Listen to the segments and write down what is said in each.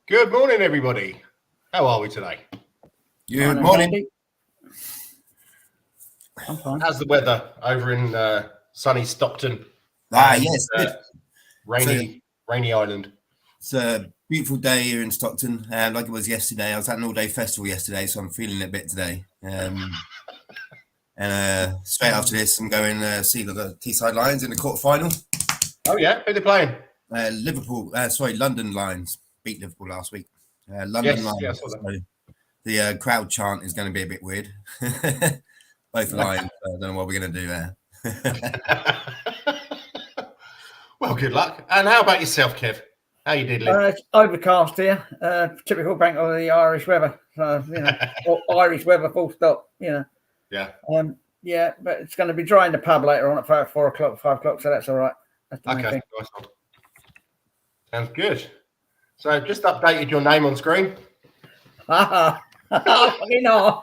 Good morning, everybody. How are we today? Good morning. I'm fine. How's the weather over in sunny Stockton? Yes, rainy Island. it's a beautiful day here in Stockton, like it was yesterday. I was at an all-day festival yesterday, so I'm feeling it a bit today. And straight after this, I'm going to see the Teesside Lions in the quarter-final. Oh, yeah? Who are they playing? London Lions beat Liverpool last week. London Lions. Yeah, I saw that. So the crowd chant is going to be a bit weird. Both Lions. I don't know what we're going to do there. Well, good luck. And how about yourself, Kev? How you did, Liv? It's overcast here. Typical bank of the Irish weather. So, or Irish weather, full stop. Yeah. Yeah, but it's going to be dry in the pub later on at 4 o'clock, 5 o'clock. So that's all right. That's the main Okay, thing. nice one. Sounds good. So, just updated your name on screen. You know.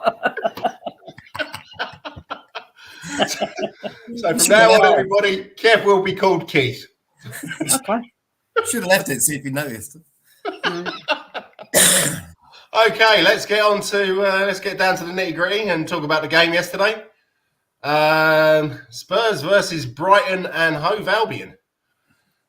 So from now on, everybody, Kev will be called Keith. Okay. Should have left it, see if you noticed. Okay, let's get down to the nitty gritty and talk about the game yesterday. Spurs versus Brighton and Hove Albion.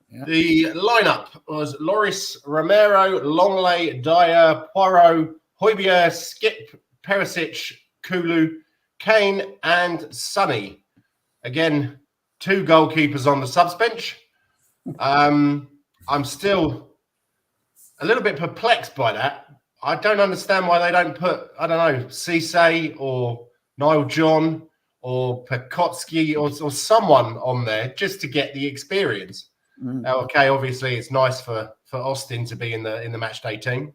Yeah. The lineup was Loris, Romero, Longley, Dyer, Poirot, Højbjerg, Skip, Perisic, Kulu, Kane, and Sonny. Again, 2 goalkeepers on the subs bench. I'm still a little bit perplexed by that. I don't understand why they don't put, I don't know, Cisse or Niall John or Pekotsky or someone on there just to get the experience. Okay, obviously it's nice for Austin to be in the match day team.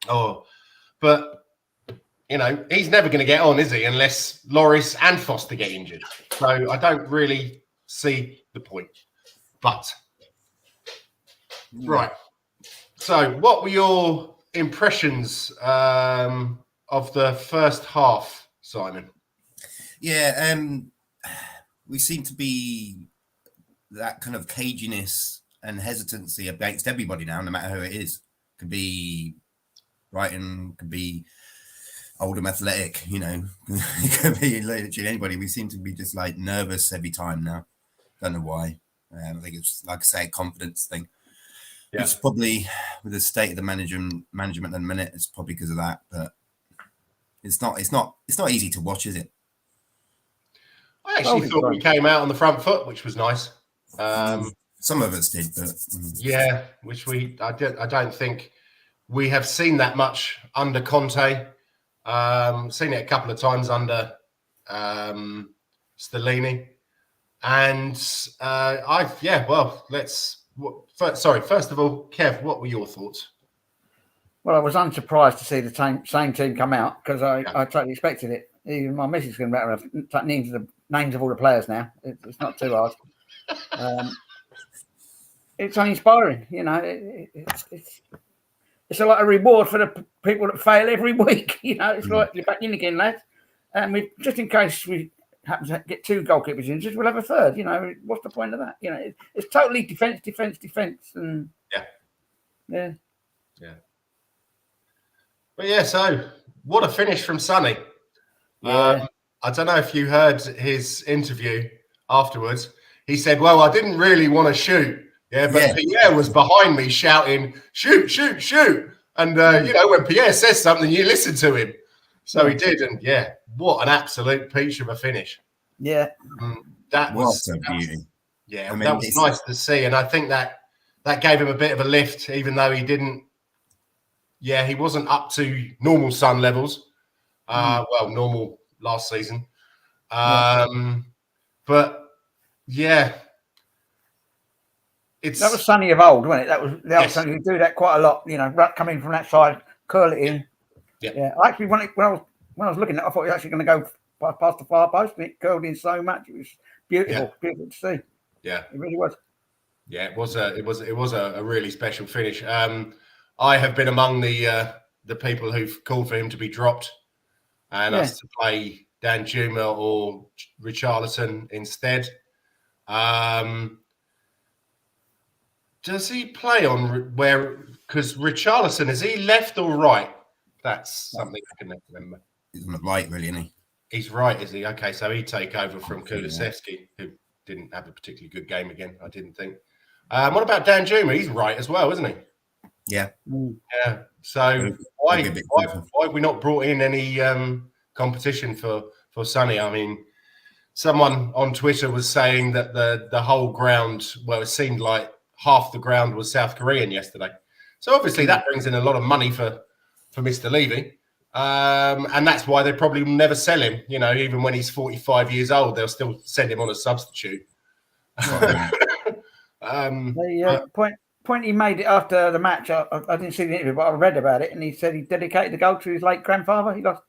But you know, he's never going to get on, is he, unless Loris and Foster get injured. So I don't really see the point. But right. So what were your impressions of the first half, Simon? Yeah, we seem to be that kind of caginess and hesitancy against everybody now, no matter who it is. Could be Brighton, could be Oldham Athletic, you know, it could be literally anybody. We seem to be just like nervous every time now. Don't know why. I think it's, like I say, a confidence thing. Yeah. It's probably with the state of the management at the minute, it's probably because of that. But it's not easy to watch, is it? I actually thought we came out on the front foot, which was nice. Some of us did, but yeah, which I don't think we have seen that much under Conte. Seen it a couple of times under Stellini, and first of all, Kev, what were your thoughts? Well, I was unsurprised to see the same team come out because I totally expected it. Even my missus is going to have names of all the players now. It's not too hard. It's uninspiring, you know. It's a lot of reward for the people that fail every week. You know, it's like you're back in again, lads. And we just in case we happen to get 2 goalkeepers injured, we'll have a third. You know, what's the point of that? You know, it's totally defence, and yeah. But yeah, so what a finish from Sonny. Yeah. I don't know if you heard his interview afterwards. He said, "Well, I didn't really want to shoot." Yeah, but Pierre was behind me shouting, "Shoot, shoot, shoot!" And you know, when Pierre says something, you listen to him. So he did, and what an absolute peach of a finish. Yeah, that was beauty. Yeah, I mean, that was nice to see, and I think that gave him a bit of a lift, even though he didn't. Yeah, he wasn't up to normal Sun levels. Well, normal last season. But yeah. That was Sonny of old, wasn't it? That was the old Sonny who do that quite a lot. You know, coming from that side, curl it in. Yeah. Actually, when I was looking at it, I thought he was actually going to go past the far post, and it curled in so much. It was beautiful, beautiful to see. Yeah, it really was. Yeah, it was a really special finish. I have been among the people who've called for him to be dropped and us to play Dan Juma or Richarlison instead. Does he play on where because Richarlison, is he left or right? That's something I can never remember. He's on the right, really, isn't he? He's right, is he? Okay, so he'd take over from Kulusevski, who didn't have a particularly good game again, I didn't think. What about Dan Juma? He's right as well, isn't he? Yeah. Yeah. So why have we not brought in any competition for Sonny? I mean, someone on Twitter was saying that the whole ground, well, it seemed like half the ground was South Korean yesterday. So obviously that brings in a lot of money for Mr. Levy. And that's why they probably will never sell him. You know, even when he's 45 years old, they'll still send him on a substitute. The point he made it after the match, I didn't see the interview, but I read about it, and he said he dedicated the goal to his late grandfather. He lost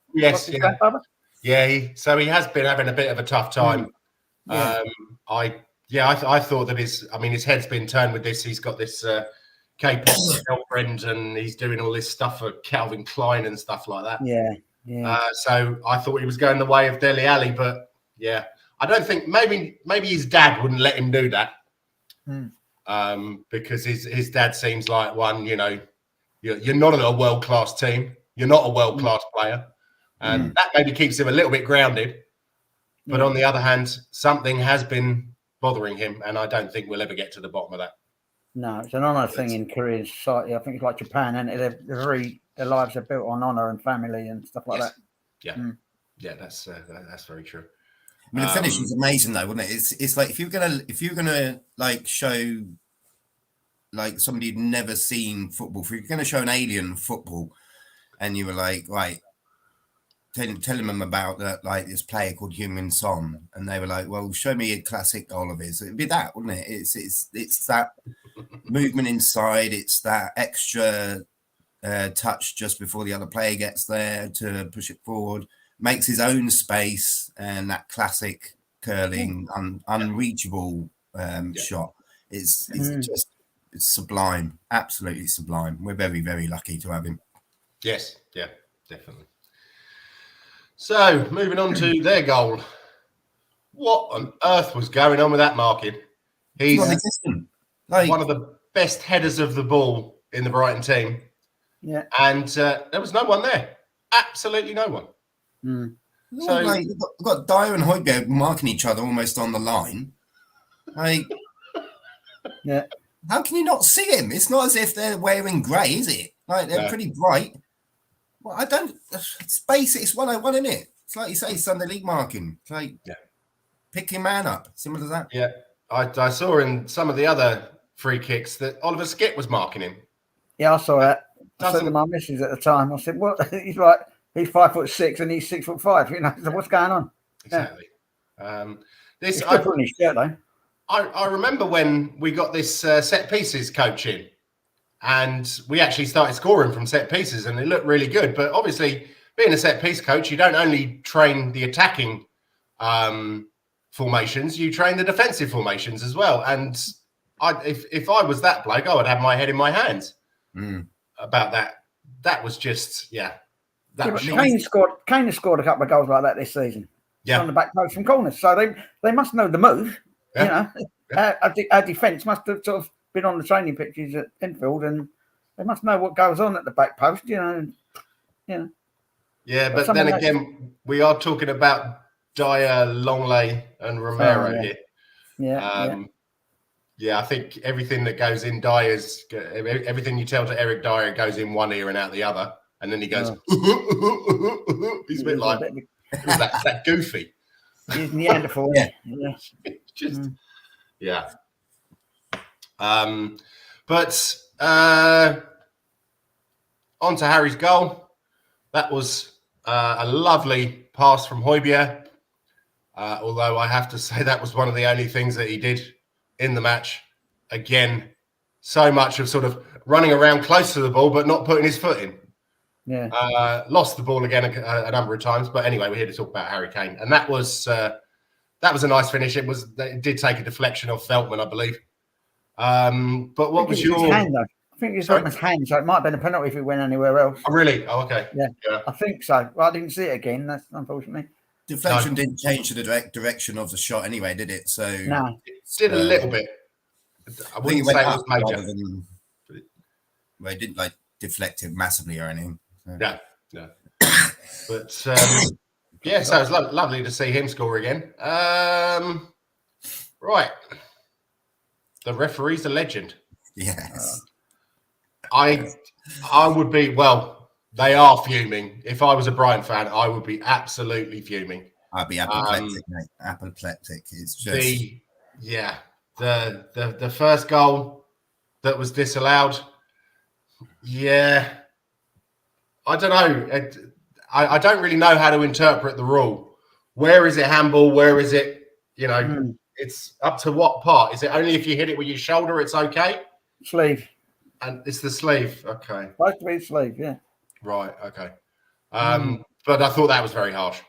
his grandfather. Yeah, so he has been having a bit of a tough time. Yeah. I thought that his head's been turned with this. He's got this K-pop girlfriend, and he's doing all this stuff for Calvin Klein and stuff like that. Yeah. So I thought he was going the way of Dele Alli, but yeah, I don't think maybe his dad wouldn't let him do that. Because his dad seems like one, you know, you're not a world-class team. You're not a world-class player. And that maybe keeps him a little bit grounded. But on the other hand, something has been bothering him, and I don't think we'll ever get to the bottom of that. No, it's an honour thing in Korean society. I think it's like Japan, and their lives are built on honour and family and stuff like that. Yeah, that's very true. I mean, the finish was amazing, though, wasn't it? It's like if you're gonna like show like somebody who'd never seen football, if you're gonna show an alien football, and you were like, right, telling them about that, like this player called Heung-min Son, and they were like, well, show me a classic goal of his. It'd be that, wouldn't it? It's that movement inside. It's that extra touch just before the other player gets there to push it forward. Makes his own space, and that classic curling, unreachable shot. It's sublime, absolutely sublime. We're very, very lucky to have him. Yes, yeah, definitely. So moving on to their goal. What on earth was going on with that marking? He's one of the best headers of the ball in the Brighton team. Yeah, and there was no one there. Absolutely no one. So we've got Dyer and Højbjerg marking each other almost on the line. Like, yeah, how can you not see him? It's not as if they're wearing grey, is it? Like, they're pretty bright. Well, I don't. It's basic. It's 101, isn't it? It's like you say, Sunday league marking. It's like pick your man up. Similar to that. Yeah, I saw in some of the other free kicks that Oliver Skipp was marking him. Yeah, I saw that. I said to my missus at the time, I said, "What?" He's like, he's 5'6" and he's 6'5". You know, so what's going on? Exactly. He's still putting his shirt though. I remember when we got this set pieces coach in, and we actually started scoring from set pieces, and it looked really good. But obviously, being a set piece coach, you don't only train the attacking formations, you train the defensive formations as well. And if I was that bloke, I would have my head in my hands about that. That was just, Kane has scored a couple of goals like that this season. Yeah, on the back post from corners. So they must know the move. Yeah. You know, our defence must have sort of been on the training pitches at Enfield, and they must know what goes on at the back post. You know. Yeah, but then again, we are talking about Dyer, Longley, and Romero here. Yeah, I think everything that goes in Dyer's, everything you tell to Eric Dyer goes in one ear and out the other, and then he goes. He's a bit like that goofy. He's Neanderthal. But on to Harry's goal. That was a lovely pass from Højbjerg. Although I have to say that was one of the only things that he did in the match. Again, so much of sort of running around close to the ball, but not putting his foot in. Yeah. Lost the ball again a number of times. But anyway, we're here to talk about Harry Kane. And that was a nice finish. It did take a deflection of Veltman, I believe. But what was your hand, though? I think it was Veltman's hand, so it might have been a penalty if it went anywhere else. Oh, really? Oh, okay. Yeah, I think so. Well, I didn't see it again. That's unfortunately. Deflection didn't change the direction of the shot anyway, did it? So no, it did a little bit. I wouldn't say it was major. Well, he didn't like deflect it massively or anything. So. Yeah. But yeah, so it's lovely to see him score again. Right. The referee's a legend. Yes. I would be, well, they are fuming. If I was a Brighton fan, I would be absolutely fuming. I'd be apoplectic, mate. Apoplectic. It's just the first goal that was disallowed. Yeah. I don't know. I don't really know how to interpret the rule. Where is it handball? Where is it, it's up to what part? Is it only if you hit it with your shoulder, it's okay? Sleeve. And it's the sleeve. Okay. Supposed to be sleeve, yeah. Right, okay. But I thought that was very harsh.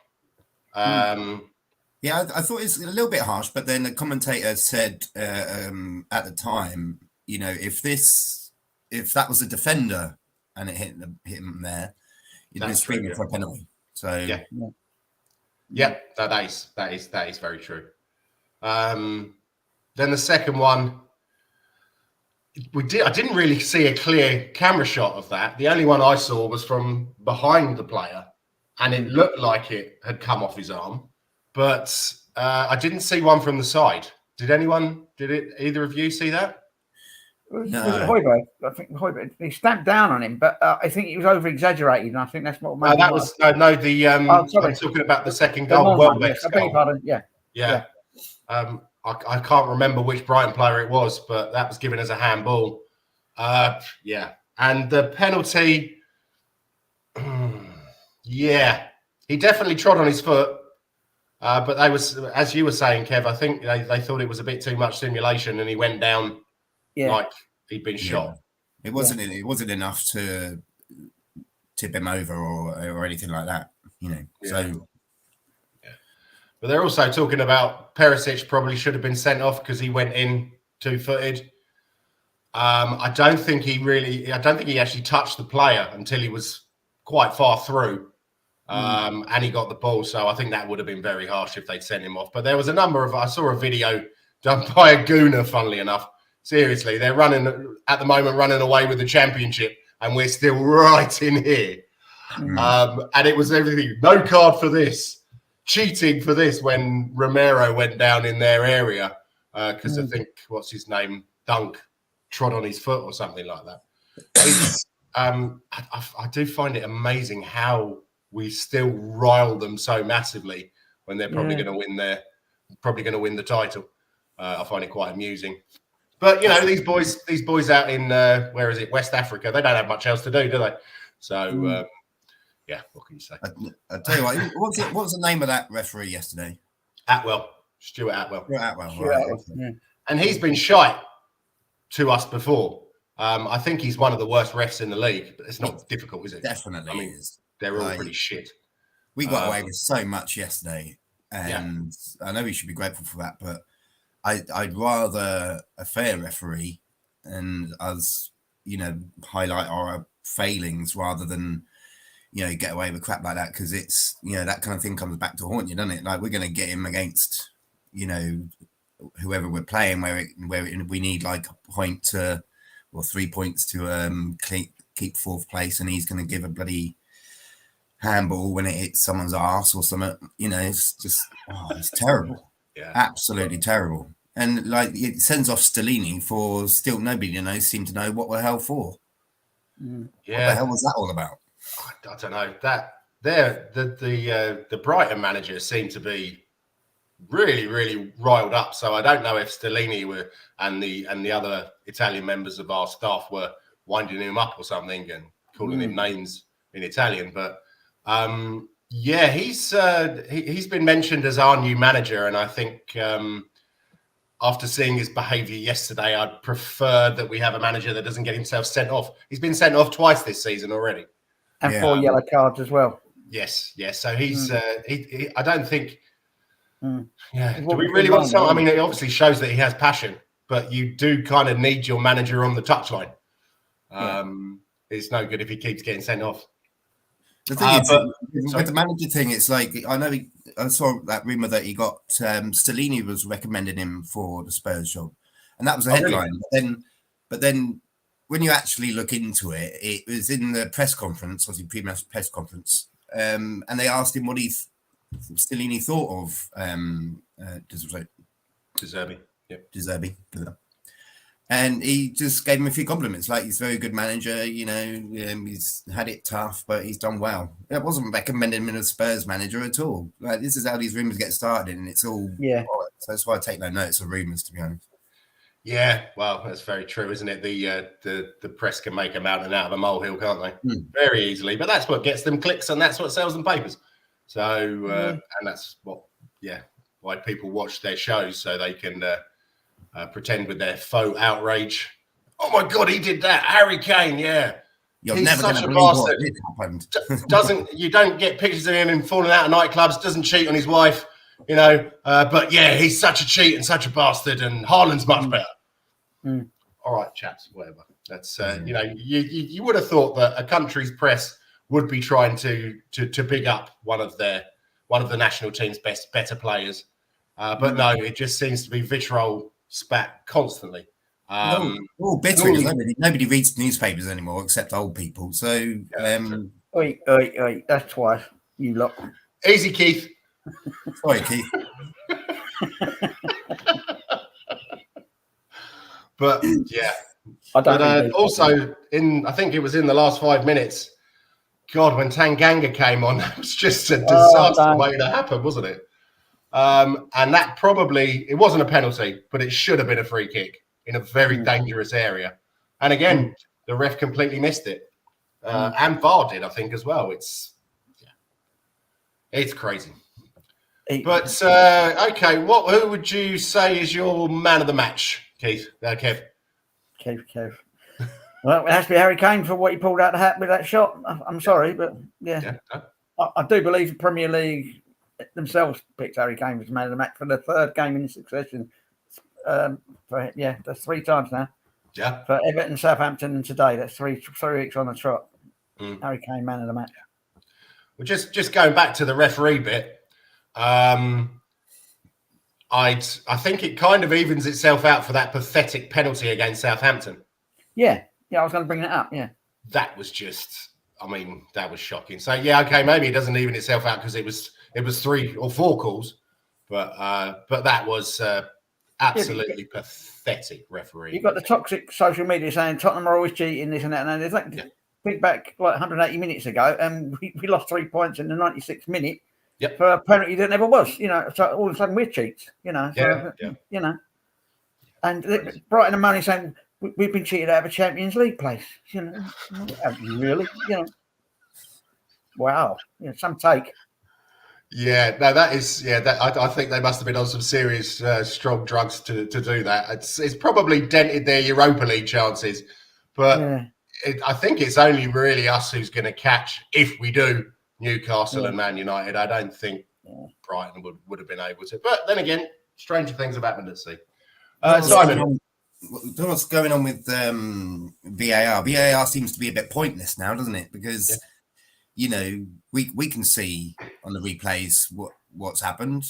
Yeah, I thought it's a little bit harsh, but then the commentator said at the time, if that was a defender and it hit him there, you'd been screaming for a penalty. So yeah, that is very true. Then the second one, I didn't really see a clear camera shot of that. The only one I saw was from behind the player, and it looked like it had come off his arm, but I didn't see one from the side. Did either of you see that? Was it Højbjerg? I think Højbjerg. He stamped down on him, but I think it was over exaggerated, and I think that's what. That was I'm talking about the second goal. Yes, I beg your pardon. Yeah. I can't remember which Brighton player it was, but that was given as a handball. And the penalty. He definitely trod on his foot. But they was, as you were saying, Kev, I think they thought it was a bit too much simulation, and he went down like he'd been shot. It wasn't enough to tip him over or anything like that, So, but they're also talking about Perisic probably should have been sent off because he went in 2-footed. I don't think he actually touched the player until he was quite far through. And he got the ball, so I think that would have been very harsh if they'd sent him off. But there was I saw a video done by a gooner, funnily enough. Seriously, they're running away with the championship, and we're still right in here. And it was everything, no card for this, cheating for this when Romero went down in their area because I think, what's his name, Dunk, trod on his foot or something like that. I do find it amazing how we still rile them so massively when they're probably going to win the title. I find it quite amusing. But these boys out in where is it, West Africa? They don't have much else to do they? So what can you say? I tell you what, what was the name of that referee yesterday? Stuart Atwell. Right. Yeah. And he's been shite to us before. I think he's one of the worst refs in the league, but it's not difficult, is it? Definitely is. They're all pretty shit. We got away with so much yesterday, and I know we should be grateful for that, but I'd rather a fair referee and us, highlight our failings rather than, get away with crap like that, because it's, that kind of thing comes back to haunt you, doesn't it? Like, we're going to get him against, whoever we're playing, where we need like a point to, or 3 points to keep fourth place, and he's going to give a bloody handball when it hits someone's arse or something. It's just, it's terrible. Yeah, absolutely terrible. And like, it sends off Stellini for still nobody seem to know what the hell for. Yeah, what the hell was that all about? I don't know. That the Brighton managers seem to be really, really riled up. So I don't know if Stellini and the other Italian members of our staff were winding him up or something and calling him names in Italian. But he's been mentioned as our new manager, and I think after seeing his behaviour yesterday, I'd prefer that we have a manager that doesn't get himself sent off. He's been sent off twice this season already, and 4 yellow cards as well. Yes. So he's. I don't think. Yeah. Do we really want someone? I mean, it obviously shows that he has passion, but you do kind of need your manager on the touchline. It's no good if he keeps getting sent off. The thing is, with the manager thing, it's like, I saw that rumour that he got, Stellini was recommending him for the Spurs job, and that was a headline. Really? But then when you actually look into it, it was in the press conference, obviously pre-match press conference, and they asked him what Stellini thought of Deserby. Yep. Deserby. And he just gave him a few compliments, like he's a very good manager, he's had it tough, but he's done well. It wasn't recommending him as a Spurs manager at all. Like, this is how these rumours get started, and it's all... Yeah. So that's why I take no notice of rumours, to be honest. Yeah, well, that's very true, isn't it? The press can make a mountain out of a molehill, can't they? Very easily. But that's what gets them clicks, and that's what sells them papers. So, and that's why people watch their shows, so they can... pretend with their faux outrage. Oh my God, he did that. Harry Kane, yeah. You're never such a bastard. You don't get pictures of him falling out of nightclubs, doesn't cheat on his wife, but yeah, he's such a cheat and such a bastard, and Haaland's much better. All right, chaps, whatever. That's you would have thought that a country's press would be trying to big up one of the national team's better players. But no, it just seems to be vitriol spat constantly. Bitter. Nobody reads newspapers anymore except old people. So, Oi, that's twice. You lot. Easy, Keith. Sorry, Keith. But yeah, I don't. Also, I think it was in the last 5 minutes. God, when Tanganga came on, it was just a disaster waiting to happen, wasn't it? And that it wasn't a penalty, but it should have been a free kick in a very dangerous area. And again, the ref completely missed it. And VAR did, I think, as well. It's crazy. But, okay, who would you say is your man of the match, Keith? Kev. Kev. Well, it has to be Harry Kane for what he pulled out the hat with that shot. I'm sorry, but I do believe the Premier League themselves picked Harry Kane as man of the match for the third game in succession. That's 3 times now. Yeah. For Everton, Southampton, and today, that's 3 weeks on the trot. Harry Kane, man of the match. Well, just going back to the referee bit, I think it kind of evens itself out for that pathetic penalty against Southampton. Yeah, I was going to bring that up. Yeah, that was just. That was shocking. So yeah, okay, maybe it doesn't even itself out because it was 3 or 4 calls, but that was absolutely pathetic referee. You've got the toxic social media saying Tottenham are always cheating, this and that, and there's think back like 180 minutes ago, and we lost 3 points in the 96th minute for a penalty that never was. So all of a sudden we're cheats. And Brighton and Money saying. We've been cheated out of a Champions League place, really, Wow, some take. Yeah, no, that is, I think they must have been on some serious strong drugs to do that. It's probably dented their Europa League chances, but I think it's only really us who's going to catch, if we do, Newcastle and Man United. I don't think Brighton would have been able to. But then again, stranger things have happened at sea. Simon. What's going on with VAR? VAR seems to be a bit pointless now, doesn't it? Because we can see on the replays what's happened.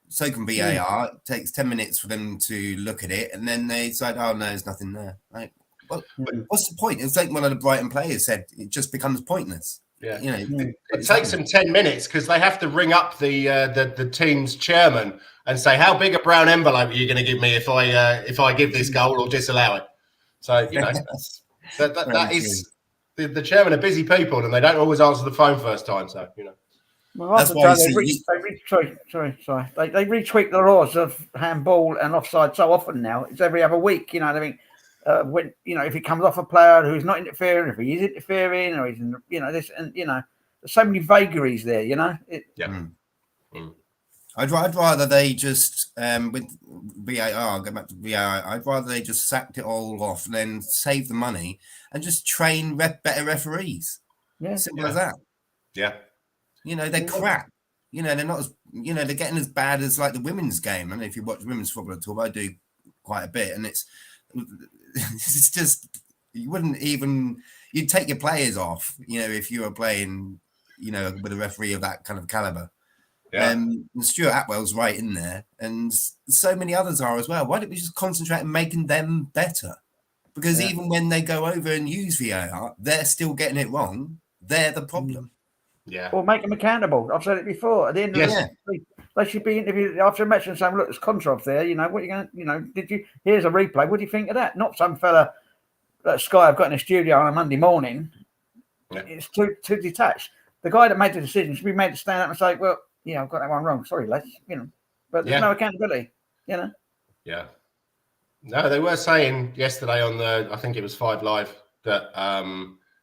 So can VAR. It takes 10 minutes for them to look at it, and then they decide, oh no, there's nothing there. Right? What's the point? It's like one of the Brighton players said, it just becomes pointless. Yeah, it takes them 10 minutes because they have to ring up the team's chairman and say, how big a brown envelope are you going to give me if I give this goal or disallow it? So that is the chairman are busy people and they don't always answer the phone first time. So well, that's why they retweak the laws of handball and offside so often now. It's every other week. When if he comes off a player who's not interfering, if he is interfering, or he's this, and there's so many vagaries there. I'd rather they just with VAR, go back to VAR. I'd rather they just sacked it all off and then save the money and just train better referees. Yeah, simple as that. Yeah, they're crap. They're not as they're getting as bad as like the women's game. And if you watch women's football at all, I do quite a bit, and it's just you'd take your players off, if you were playing, with a referee of that kind of caliber. Yeah. And Stuart Atwell's right in there, and so many others are as well. Why don't we just concentrate on making them better? Because even when they go over and use VAR, they're still getting it wrong. They're the problem. Yeah. Or make them accountable. I've said it before. At the end of the week, they should be interviewed after a match and saying, "Look, there's contrast there. You know, what are you going? You know, did you? Here's a replay. What do you think of that?" Not some fella that Sky have got in a studio on a Monday morning. Yeah. It's too detached. The guy that made the decision should be made to stand up and say, "Well, yeah, I've got that one wrong. Sorry, lads." You know, but there's no accountability. You know. Yeah. No, they were saying yesterday on I think it was 5 Live, that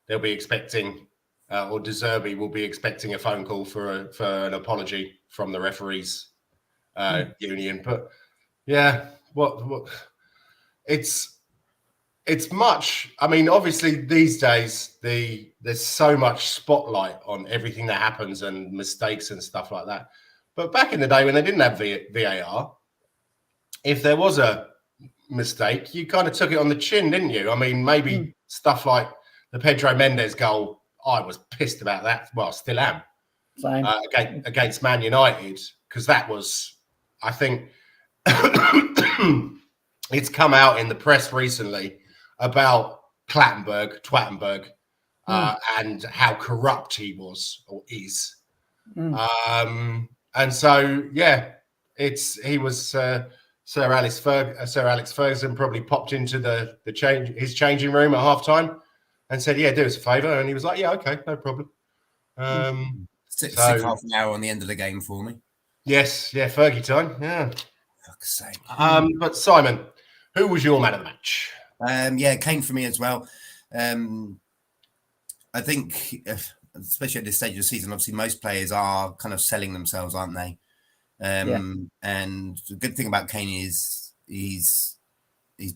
they'll be expecting, or De Zerbi will be expecting a phone call for an apology from the referees union. But yeah, what it's much. I mean, obviously these days there's so much spotlight on everything that happens and mistakes and stuff like that. But back in the day when they didn't have VAR, if there was a mistake, you kind of took it on the chin, didn't you? I mean, maybe stuff like the Pedro Mendes goal, I was pissed about that. Well, I still am. Same. Against Man United, because that was, I think, it's come out in the press recently about Twattenberg, and how corrupt he was or is. And so, yeah, he was. Sir Alex Ferguson probably popped into his changing room at halftime and said, "Yeah, do us a favour." And he was like, "Yeah, okay, no problem." Stick half an hour on the end of the game for me. Yes, yeah, Fergie time. Yeah. Fuck's sake. But Simon, who was your man of the match? Yeah, Kane for me as well. I think, especially at this stage of the season, obviously most players are kind of selling themselves, aren't they? And the good thing about Kane is he's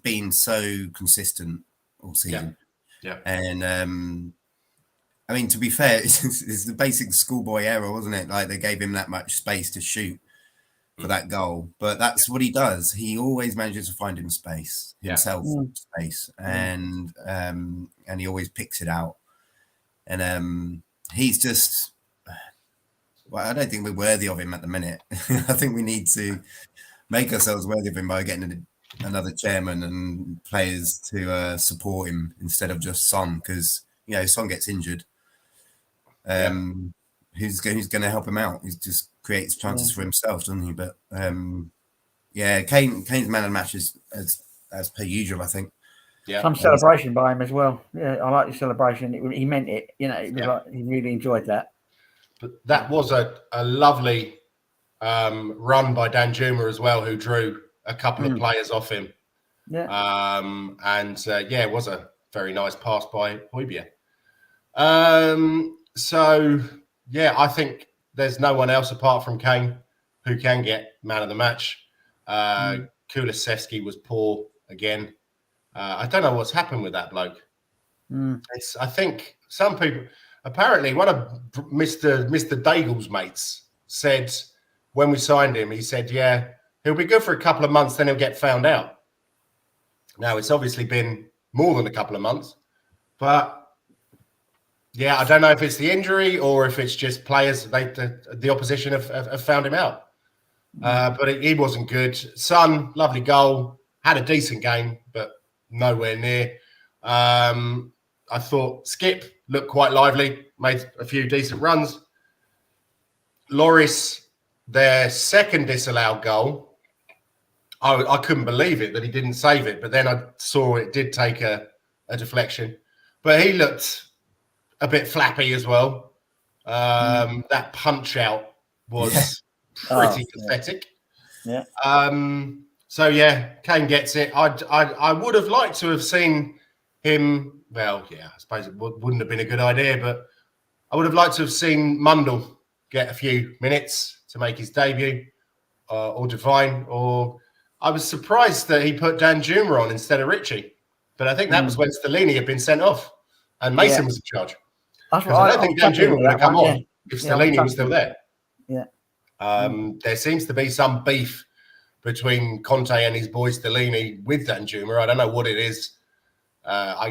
been so consistent all season. Yeah. And I mean, to be fair, it's the basic schoolboy error, wasn't it? Like they gave him that much space to shoot for that goal, but that's what he does. He always manages to find space, and he always picks it out. And he's just. Well, I don't think we're worthy of him at the minute. I think we need to make ourselves worthy of him by getting another chairman and players to support him instead of just Son, because Son gets injured. Who's going to help him out? He just creates chances for himself, doesn't he? But Kane's man of the match is as per usual, I think. Yeah, some celebration by him as well. Yeah, I like the celebration. He meant it. It was like he really enjoyed that. But that was a lovely run by Dan Juma as well, who drew a couple of players off him. Yeah. It was a very nice pass by Højbjerg. I think there's no one else apart from Kane who can get man of the match. Kulusevski was poor again. I don't know what's happened with that bloke. I think some people. Apparently, one of Mr. Daigle's mates said when we signed him, he said, "Yeah, he'll be good for a couple of months, then he'll get found out." Now, it's obviously been more than a couple of months, but yeah, I don't know if it's the injury or if it's just players. The opposition have found him out, but he wasn't good. Son, lovely goal, had a decent game, but nowhere near. I thought Skip looked quite lively, made a few decent runs. Lloris, their second disallowed goal, I couldn't believe it that he didn't save it, but then I saw it did take a deflection. But he looked a bit flappy as well. That punch out was pretty pathetic. Yeah. Kane gets it. I would have liked to have seen him. Well, yeah, I suppose it wouldn't have been a good idea, but I would have liked to have seen Mundle get a few minutes to make his debut, or Devine, or I was surprised that he put Dan Juma on instead of Richie, but I think that was when Stellini had been sent off and Mason was in charge. Because I don't think Dan Juma would have come on if Stellini was still there. Yeah. There seems to be some beef between Conte and his boy Stellini with Dan Juma. I don't know what it is.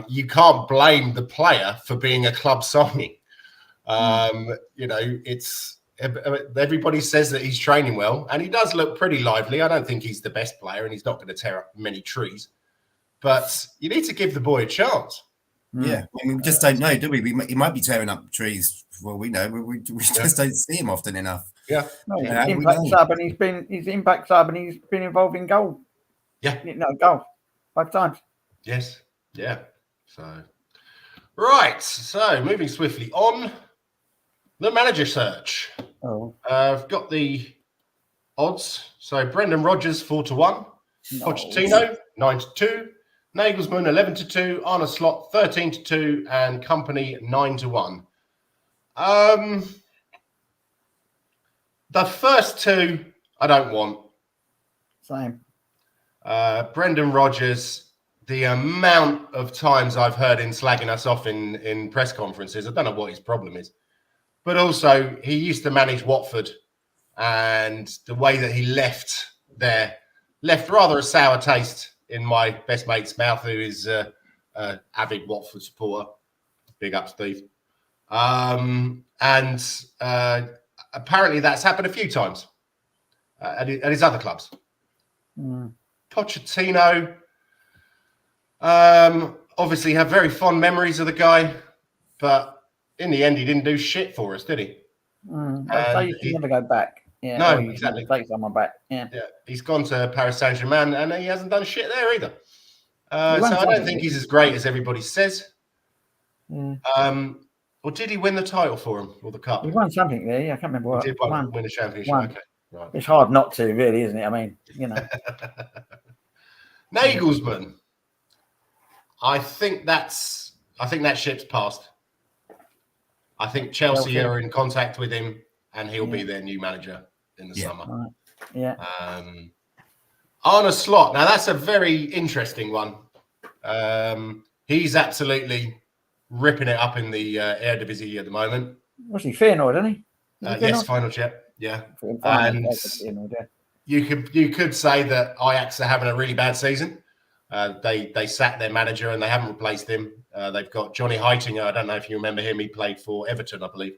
You can't blame the player for being a club signing. It's everybody says that he's training well, and he does look pretty lively. I don't think he's the best player, and he's not going to tear up many trees. but you need to give the boy a chance. Yeah, I mean, we just don't know, do we? He might be tearing up trees. Well, we know, we just don't see him often enough. Yeah, he's impact sub, and he's impact sub, and he's been involved in goal. Yeah, goal 5 times. Yes, yeah. So, right. So, moving swiftly on, the manager search. I've got the odds. So, Brendan Rodgers 4-1, Pochettino 9-2. Nagelsmann 11-2, Arne Slot 13-2, and Company 9-1. The first two I don't want. Same. Brendan Rodgers, the amount of times I've heard him slagging us off in press conferences, I don't know what his problem is. But also, he used to manage Watford, and the way that he left rather a sour taste in my best mate's mouth, who is an avid Watford supporter. Big up, Steve. And apparently that's happened a few times at his other clubs. Pochettino, obviously have very fond memories of the guy, but in the end, he didn't do shit for us, did he? You can never go back. Yeah, no, exactly. Take someone back. Yeah, he's gone to Paris Saint-Germain, and he hasn't done shit there either. So I don't think he's as great as everybody says. Or did he win the title for him, or the cup? He won something there. Yeah, I can't remember what. He did win a championship. Okay, right. It's hard not to, really, isn't it? I mean, Nagelsmann. I think that ship's passed. I think Chelsea are in contact with him, and he'll be their new manager in the summer. Right. Yeah. Arne Slot. Now that's a very interesting one. He's absolutely ripping it up in the Eredivisie at the moment. Was he Feyenoord, isn't he? Yes, final chat. Yeah. And you could say that Ajax are having a really bad season. They sacked their manager and they haven't replaced him. They've got Johnny Heitinger. I don't know if you remember him. He played for Everton, I believe.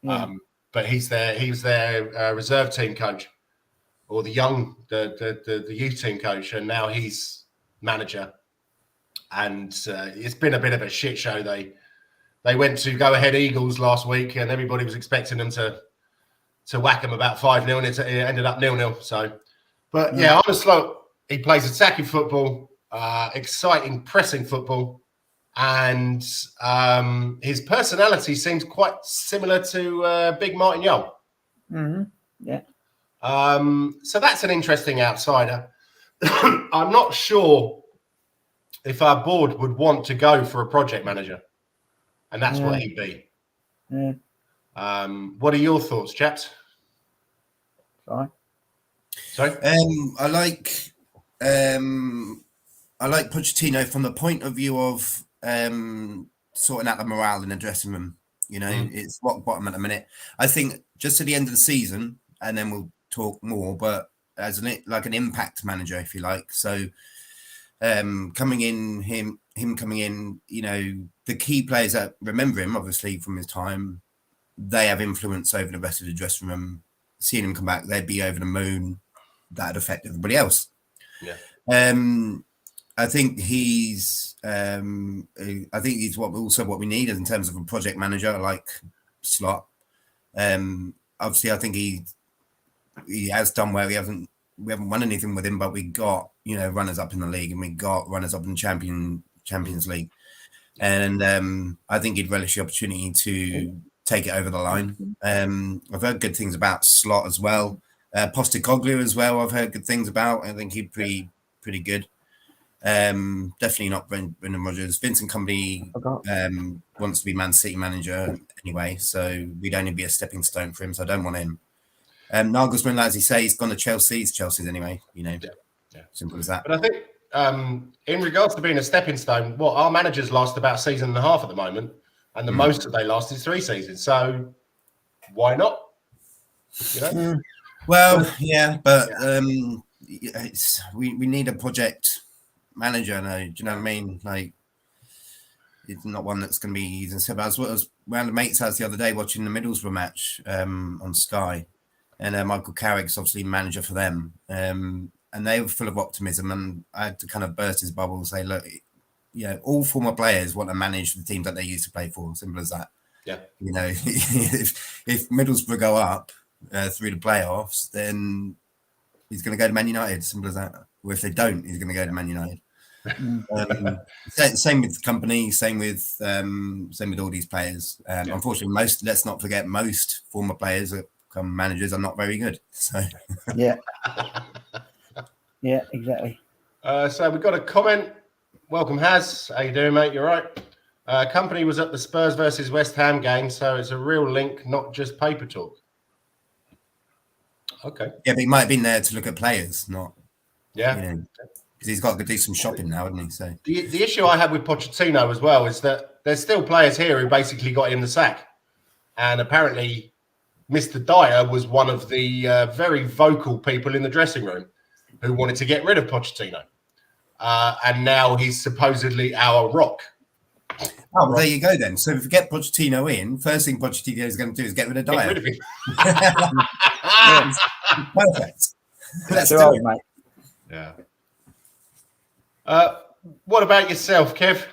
Yeah. But he was their reserve team coach, or the youth team coach, and now he's manager. And it's been a bit of a shit show. They went to go ahead Eagles last week, and everybody was expecting them to whack them about 5-0, and it ended up 0-0. So, but yeah, Arne Slot, he plays attacking football, exciting pressing football, and his personality seems quite similar to Big Martin Jol. Mm-hmm. Yeah. So that's an interesting outsider. I'm not sure if our board would want to go for a project manager, and that's what he'd be. Yeah. What are your thoughts, chaps? Sorry. I like Pochettino from the point of view of sorting out the morale in the dressing room. It's rock bottom at the minute. I think just to the end of the season, and then we'll talk more. But as an impact manager, if you like. So coming in, him coming in, the key players that remember him, obviously from his time, they have influence over the rest of the dressing room. Seeing him come back, they'd be over the moon. That'd affect everybody else. Yeah. I think he's what we need in terms of a project manager like Slot. Obviously, I think he has done well. We haven't won anything with him, but we got runners up in the league, and we got runners up in Champions League, and I think he'd relish the opportunity to take it over the line. I've heard good things about Slot as well. Postecoglou as well. I've heard good things about. I think he'd pretty good. Definitely not Brendan Rodgers. Vincent Kompany wants to be Man City manager anyway, so we'd only be a stepping stone for him. So I don't want him. Nagelsmann, as he says, he's gone to Chelsea. It's Chelsea's anyway. Simple as that. But I think in regards to being a stepping stone, our managers last about a season and a half at the moment, and the most that they last is 3 seasons. So why not? Well, yeah, but we need a project manager. No, do you know what I mean? Like, it's not one that's going to be easy and simple. I was around a mate's house the other day watching the Middlesbrough match on Sky, and Michael Carrick's obviously manager for them. and they were full of optimism. And I had to kind of burst his bubble and say, look, all former players want to manage the teams that they used to play for. Simple as that. Yeah. If Middlesbrough go up through the playoffs, then he's going to go to Man United. Simple as that. Or if they don't, he's going to go to Man United. Same with the company. Same with all these players. Unfortunately, let's not forget, most former players that become managers are not very good. So yeah, exactly. So we've got a comment. Welcome, Haz. How you doing, mate? You're right. Company was at the Spurs versus West Ham game, so it's a real link, not just paper talk. Okay. Yeah, but he might have been there to look at players, not. Yeah. Because he's got to do some shopping now, hasn't he? So the issue I had with Pochettino as well is that there's still players here who basically got him the sack, and apparently Mr. Dyer was one of the very vocal people in the dressing room who wanted to get rid of Pochettino, and now he's supposedly our rock. Oh, well, there you go then. So if we get Pochettino in, first thing Pochettino is going to do is get rid of Dyer. Get rid of him. Perfect. Let's do it, mate. Yeah. What about yourself, Kev?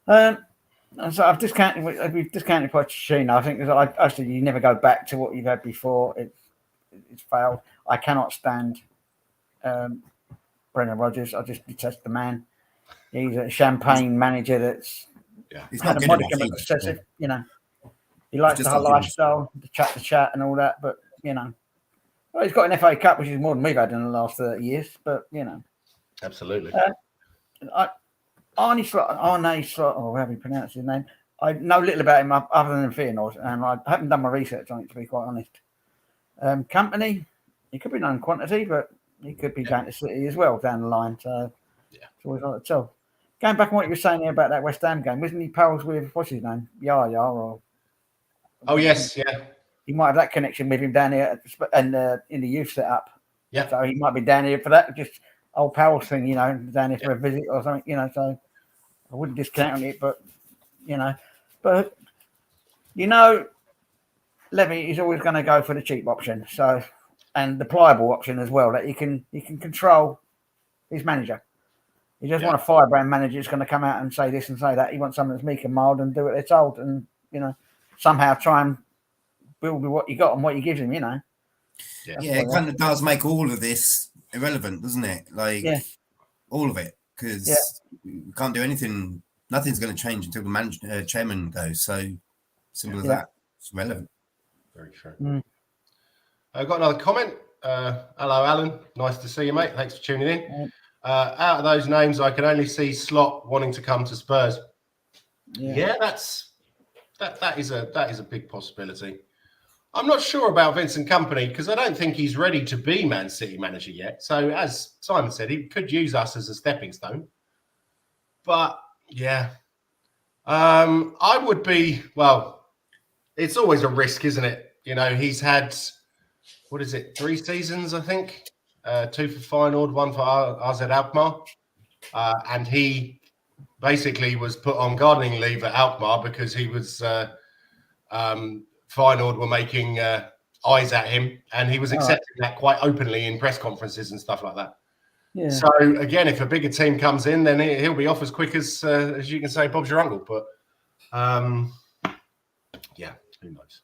So we've discounted Pochettino. I think actually you never go back to what you've had before. It's failed. I cannot stand Brendan Rodgers. I just detest the man. He's a champagne manager that's had a modicum of excessive. He likes the whole lifestyle, the chat and all that. But well, he's got an FA Cup, which is more than we've had in the last 30 years. But Absolutely. Arne Slot, or however you pronounce his name, I know little about him other than Feyenoord, and I haven't done my research on it, to be quite honest. Company, he could be known quantity, but he could be going to City as well down the line. So it's always hard to tell. Going back on what you were saying here about that West Ham game, wasn't he pals with, what's his name? Yaya or... Oh, yes, yeah. He might have that connection with him down here and in the youth setup. Yeah. So he might be down here for that, just old pals thing, down here for a visit or something, so I wouldn't discount it, but, Levy is always going to go for the cheap option, so, and the pliable option as well, that he can control his manager. He doesn't want a firebrand manager that's going to come out and say this and say that. He wants someone that's meek and mild and do what they're told, and somehow try and build with what you got and what you give him. Yeah, it kind of does make all of this irrelevant, doesn't it? All of it, because you can't do anything. Nothing's going to change until the chairman goes. So simple as that. It's irrelevant. Very true. I've got another comment. Hello, Alan. Nice to see you, mate. Thanks for tuning in. Out of those names, I can only see Slot wanting to come to Spurs. Yeah, that is a big possibility. I'm not sure about Vincent Kompany because I don't think he's ready to be Man City manager yet. So as Simon said, he could use us as a stepping stone. But I would be, it's always a risk, isn't it? He's had, 3 seasons, I think. 2 for Feyenoord, 1 for RZ Alkmaar. And he basically was put on gardening leave at Alkmaar because he was Feyenoord were making eyes at him, and he was accepting that quite openly in press conferences and stuff like that. Yeah. So again, if a bigger team comes in, then he'll be off as quick as you can say, Bob's your uncle. But who knows?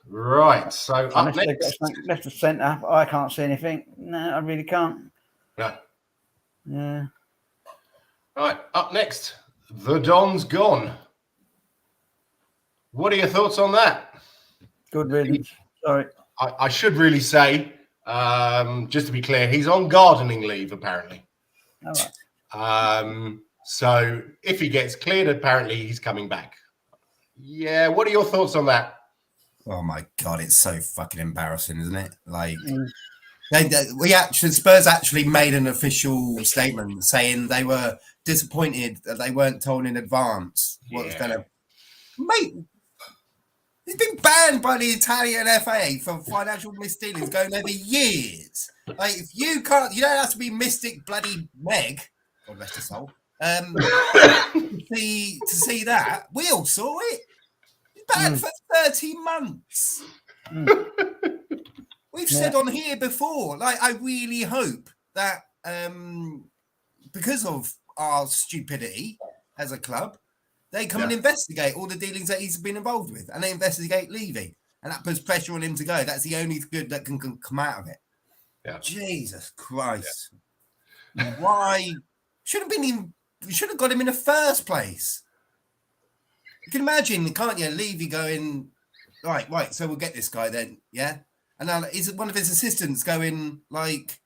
Right. So up next, left of centre. I can't see anything. No, I really can't. No. Yeah. Right. Up next, the Don's gone. What are your thoughts on that? Good riddance. Sorry. I should really say, just to be clear, he's on gardening leave, apparently. All right. So if he gets cleared, apparently he's coming back. Yeah, what are your thoughts on that? Oh, my God, it's so fucking embarrassing, isn't it? Spurs actually made an official statement saying they were disappointed that they weren't told in advance what was going to... Mate... He's been banned by the Italian FA for financial misdealings going over years. If you can't, you don't have to be Mystic Bloody Meg, God rest his soul, to see that. We all saw it. He's banned for 30 months. We've said on here before, like, I really hope that because of our stupidity as a club, they come and investigate all the dealings that he's been involved with, and they investigate Levy, and that puts pressure on him to go. That's the only good that can come out of it. Yeah. Jesus Christ. Yeah. Why? Should have got him in the first place. You can imagine, can't you? Levy going, right, so we'll get this guy then, yeah? And now is one of his assistants going like,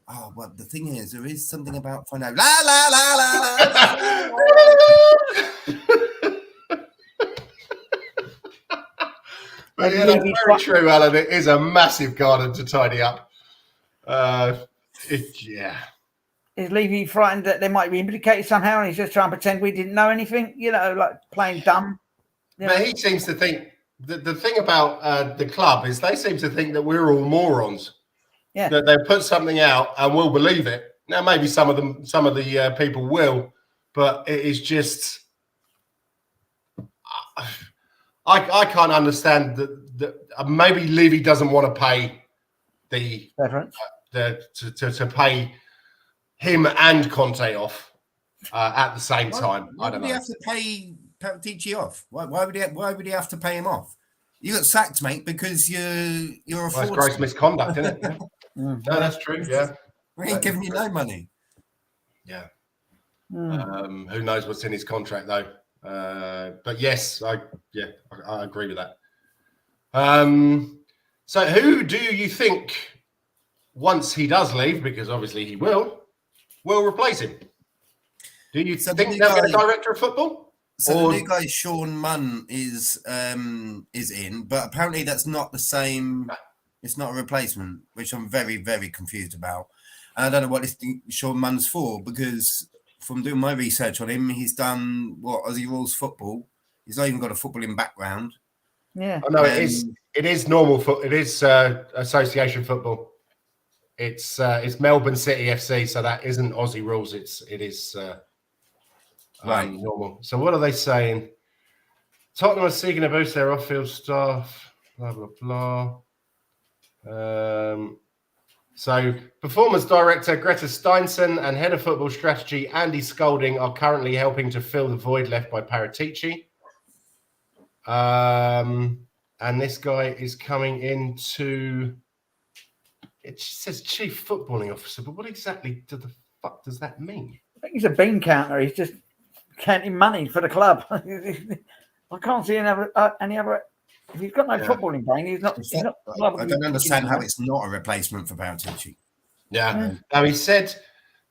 oh, well, the thing is, there is something about finding out. La la la la la. But yeah, that's very true, Alan. It is a massive garden to tidy up. Is Levy frightened that they might be implicated somehow, and he's just trying to pretend we didn't know anything? You know, like playing dumb. But he seems to think the thing about the club is they seem to think that we're all morons. Yeah, that they put something out and we'll believe it. Now, maybe some of the people will, but it is just I can't understand that maybe Levy doesn't want to pay the severance to pay him and Conte off at the same time. Why would he have to pay Paratici off? Why would he have to pay him off? You got sacked, mate, because you're a fraudster. It's gross misconduct, isn't it? Yeah. No, that's true. Yeah, we ain't giving you no money. Yeah. Who knows what's in his contract though? But yes, I agree with that. So who do you think, once he does leave, because obviously he will replace him? Do you think they'll get a director of football? So the new guy, Sean Munn, is in, but apparently that's not the same. It's not a replacement, which I'm very, very confused about. And I don't know what this Sean Munn's for, because from doing my research on him, he's done Aussie rules football. He's not even got a footballing background. Yeah. Oh, no, it is normal foot. It is association football. It's Melbourne City FC, so that isn't Aussie rules. It is right, normal. So what are they saying? Tottenham are seeking to boost their off-field staff. Blah blah blah. So performance director Greta Steinson and head of football strategy Andy Scolding are currently helping to fill the void left by Paratici. And this guy is coming into, it says chief footballing officer, but what exactly the fuck does that mean? I think he's a bean counter. He's just counting money for the club. I can't see any other. If he's got no footballing brain, he's not. I don't understand how it's not a replacement for Paratici. Yeah. Now, he said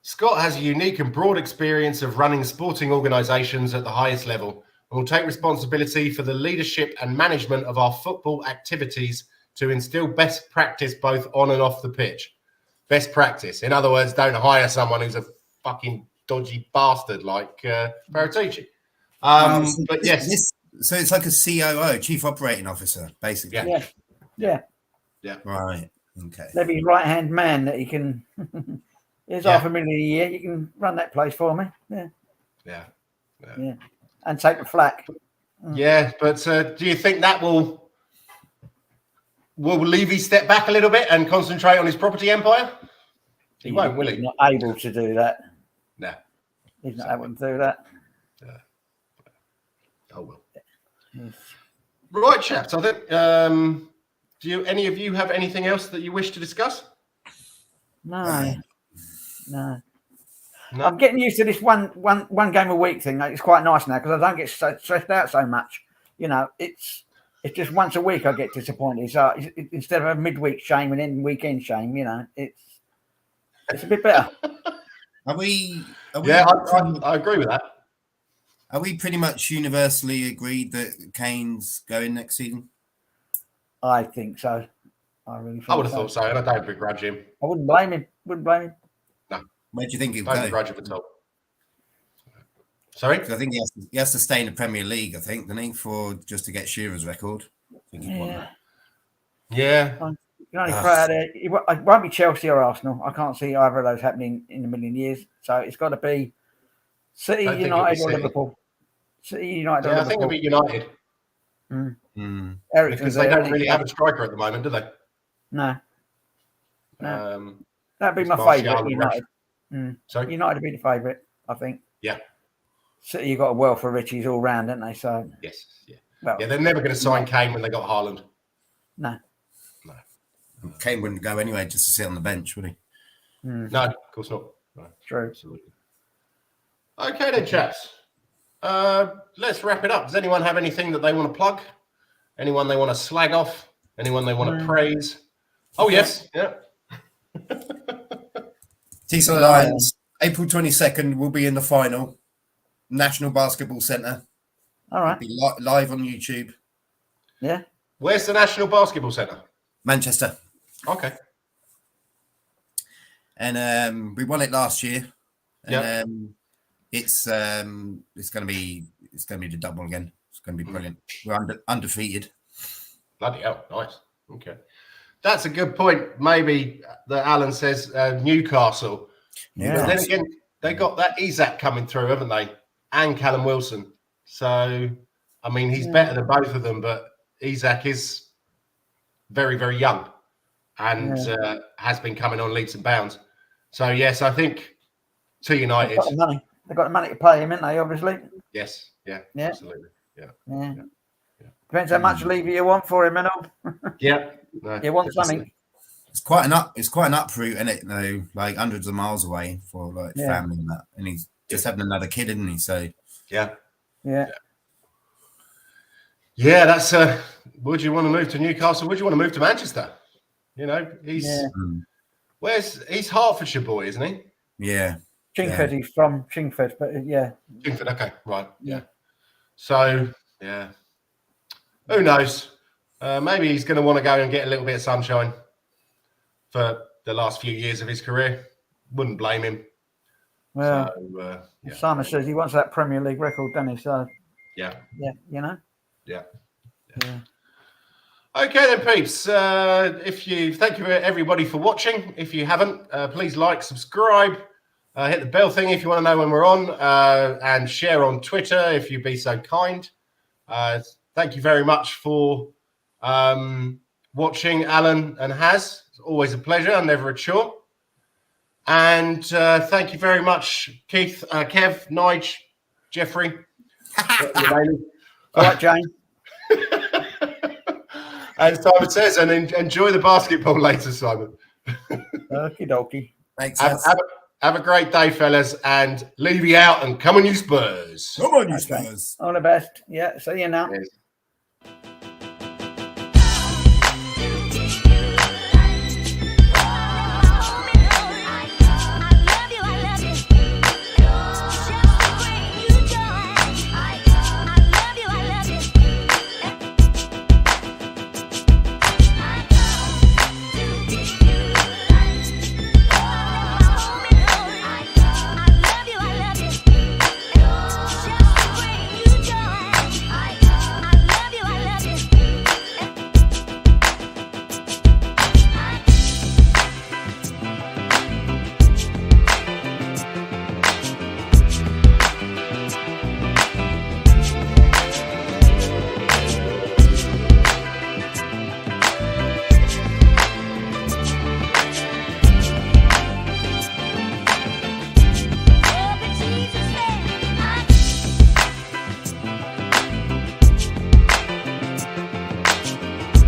Scott has a unique and broad experience of running sporting organisations at the highest level and will take responsibility for the leadership and management of our football activities to instill best practice both on and off the pitch. Best practice. In other words, don't hire someone who's a fucking dodgy bastard like Paratici. But yes. So it's like a COO, Chief Operating Officer, basically. Yeah. Right. Okay. Levy's right-hand man that he can. Here's $500,000 a year. You can run that place for me. Yeah. And take the flak. Yeah, but do you think that will Levy step back a little bit and concentrate on his property empire? He won't, will he? He's not able to do that. No. He's not able to do that. Oh well. Yes. Right, chaps. I think. Do any of you have anything else that you wish to discuss? No. I'm getting used to this one game a week thing. It's quite nice now because I don't get stressed out so much. You know, it's just once a week I get disappointed. So instead of a midweek shame and then weekend shame, you know, it's a bit better. Are we yeah, I agree with that. Are we pretty much universally agreed that Kane's going next season? I think so. I really think I would have thought so, and I don't begrudge him. I wouldn't blame him. No. Where do you think he'll go? I don't begrudge him at all. Sorry? I think he has to stay in the Premier League, I think, doesn't he, just to get Shearer's record. I think he'd want that. Yeah. You can only throw out there. It won't be Chelsea or Arsenal. I can't see either of those happening in a million years. So it's got to be City, United, or Liverpool. City, United, or Liverpool. I think it'll be United. Because they don't really have a striker at the moment, do they? No. No. That'd be it's my Martial favourite. United. Sorry? United would be the favourite, I think. Yeah. City, you got a wealth of riches all round, haven't they? So Yes. Yeah. well, Yeah, they're never going to sign Kane when they got Haaland. No. Kane wouldn't go anyway just to sit on the bench, would he? No, of course not. No, True. absolutely. Okay then, chaps. Let's wrap it up. Does anyone have anything that they want to plug? Anyone they want to slag off? Anyone they want to praise? Oh, yes. Yeah. Teesside Lions, April 22nd, will be in the final. National Basketball Centre. All right. It'll be live on YouTube. Yeah. Where's the National Basketball Centre? Manchester. Okay. And we won it last year. Yeah. It's going to be the double again. It's going to be brilliant. We're undefeated. Bloody hell, nice. Okay. That's a good point. Maybe that Alan says Newcastle. Yeah. But then again, they got that Isaac coming through, haven't they? And Callum Wilson. So, I mean, he's better than both of them, but Isaac is very, very young and has been coming on leaps and bounds. So, yes, I think to United. They've got the money. They've got the money to pay him, haven't they, obviously? Yes. Yeah. Absolutely. Yeah. Depends how much Levy you want for him and all. Yeah. No, you want something. It's quite an uproot, isn't it? No, like hundreds of miles away for like family and that. And he's just having another kid, isn't he? So yeah. That's would you want to move to Newcastle? Would you want to move to Manchester? You know, he's Hertfordshire boy, isn't he? Yeah. Chingford, he's from Chingford, but Chingford, okay, right. Yeah. So who knows? Maybe he's going to want to go and get a little bit of sunshine for the last few years of his career. Wouldn't blame him. Well, Simon says he wants that Premier League record, doesn't he? So yeah, you know. Yeah. Okay then, peeps. Thank you everybody for watching. If you haven't, please like, subscribe, hit the bell thing if you want to know when we're on, and share on Twitter if you'd be so kind. Thank you very much for watching, Alan and Haz. It's always a pleasure, never a chore. And thank you very much, Keith, Kev, Nige, Jeffrey. All right, Jane. And Simon Says, and enjoy the basketball later, Simon. Okie dokie. Thanks. Have a great day, fellas, and Levy out and come on, you Spurs. Come on, you Spurs. All the best. Yeah, see you now. Yes.